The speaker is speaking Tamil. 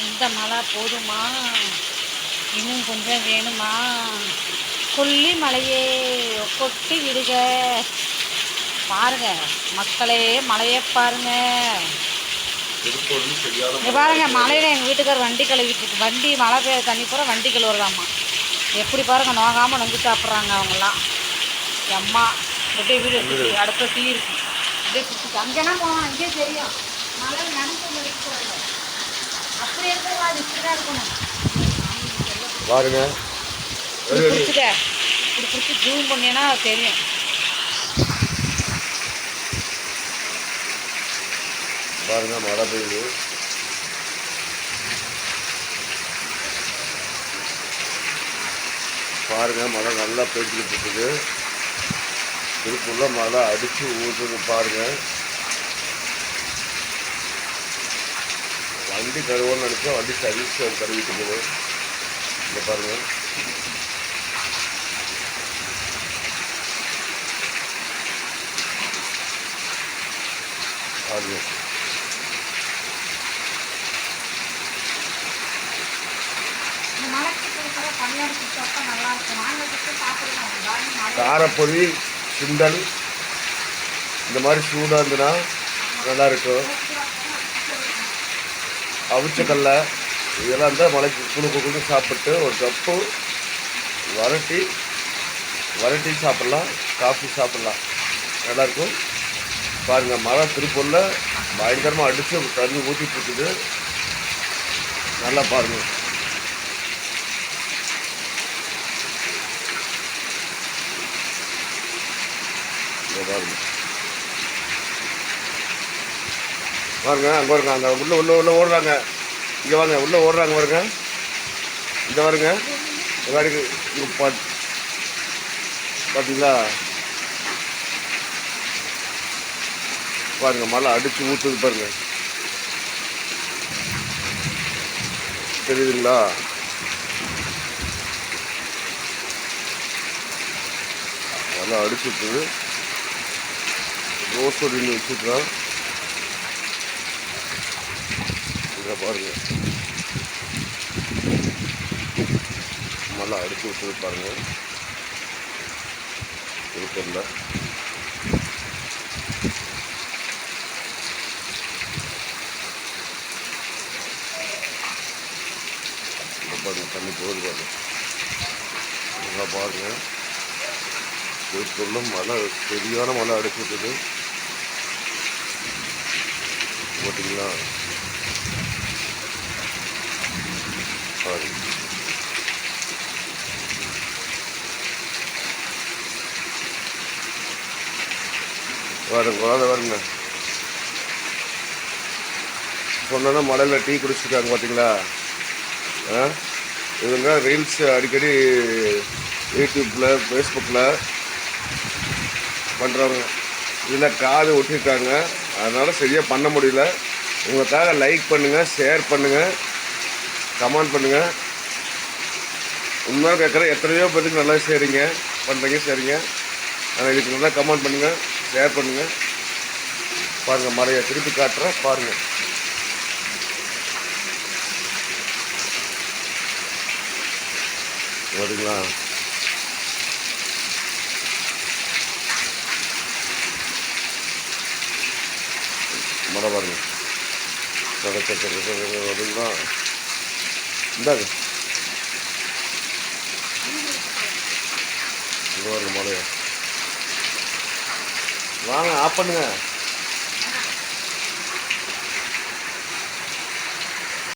இந்த மழை போதுமா, இன்னும் கொஞ்சம் வேணுமா? கொல்லி மலையே கொட்டி விடுக. பாருங்க மக்களே, மழையே பாருங்க. பாருங்க மழையில எங்கள் வீட்டுக்கார் வண்டி கழுவிட்டு இருக்கு. வண்டி மழை பெய்ய தண்ணி பூரா வண்டி கழுவுறதாம்மா. எப்படி பாருங்க நோகாமல் நொங்கு சாப்பிட்றாங்க அவங்கெல்லாம். அம்மா அப்படியே வீடு எடுத்து அடுத்த தீ இருக்கு. அப்படியே சுற்றி அங்கேலாம் போவான், அங்கேயே தெரியும் மழை நினைச்சு முடிச்சுக்கிறாங்க. அப்படி இருக்கிறதா அது இப்படி தான் இருக்கணும். பாருங்க பிடிச்சிக்க, இப்படி பிடிச்சி ஜூம் பண்ணினா தெரியும். பாருங்க மழை பெய்யுது. பாருங்க மழை நல்லா பெய்ஞ்சிக்கிட்டு இருக்குது. திருப்பூர்ல மழை அடிச்சு ஊற்றுது பாருங்க. வண்டி கழுவோன்னு நினைச்சா வண்டி சர்வீஸ் கழுவிட்டு இருக்குது. இங்க பாருங்க பாருங்க காரப்பொடி சுண்டல் இந்த மாதிரி சூடாக இருந்துன்னா நல்லாயிருக்கும். அவிச்சக்கல்ல இதெல்லாம் இருந்தால் மலைக்கு குழுக்கு சாப்பிட்டு ஒரு கப்பு வரட்டி சாப்பிட்லாம், காஃபி சாப்பிட்லாம், நல்லாயிருக்கும். பாருங்கள் மழை திருப்பூரில் பயங்கரமாக அடித்து தண்ணி ஊற்றிட்டு இருக்குது. நல்லா பாருங்கள். பாருங்க அங்கே வருங்க, அங்கே உள்ள ஓடுறாங்க. இங்கே வாங்க, உள்ளே ஓடுறாங்க பாருங்க. இந்த பாருங்க வாடிக்கு பார்த்தீங்களா? பாருங்க மழை அடிச்சு ஊற்றுது பாருங்க, தெரியுதுங்களா? மழை அடிச்சு ஊற்றுது. ரோஸ் ஒடின்னு வச்சுருக்கான். இதை பாருங்க மழை அடிச்சு விட்டுது பாருங்க. திருப்பூர்ல பாருங்க தண்ணி போகுது பாருங்க. நல்லா பாருங்க திருப்பூர்ல மழை சரியான மழை அடிச்சு விட்டுது பார்த்தீங்களா? பாருங்க வருங்க சொன்னா மழையில் டீ குடிச்சிருக்காங்க பார்த்தீங்களா? இவங்க ரீல்ஸ் அடிக்கடி யூடியூப்பில் ஃபேஸ்புக்கில் பண்ணுறவங்க. இதில் காது ஒட்டியிருக்காங்க, அதனால் சரியாக பண்ண முடியல. உங்களுக்காக லைக் பண்ணுங்கள், ஷேர் பண்ணுங்கள், கமெண்ட் பண்ணுங்கள். உண்மையாக கேட்குறேன், எத்தனையோ பேருக்கு நல்லா சரிங்க சரிங்க. ஆனால் இதுக்கு நல்லா கமெண்ட் பண்ணுங்கள், ஷேர் பண்ணுங்கள். பாருங்கள் மழையை திருப்பி காட்டுறேன் பாருங்கள். வருங்களா? மழை பாருங்க வருங்களா? இந்தாங்க இங்கே பாருங்க மழையை. வாங்க ஆஃப் பண்ணுங்க.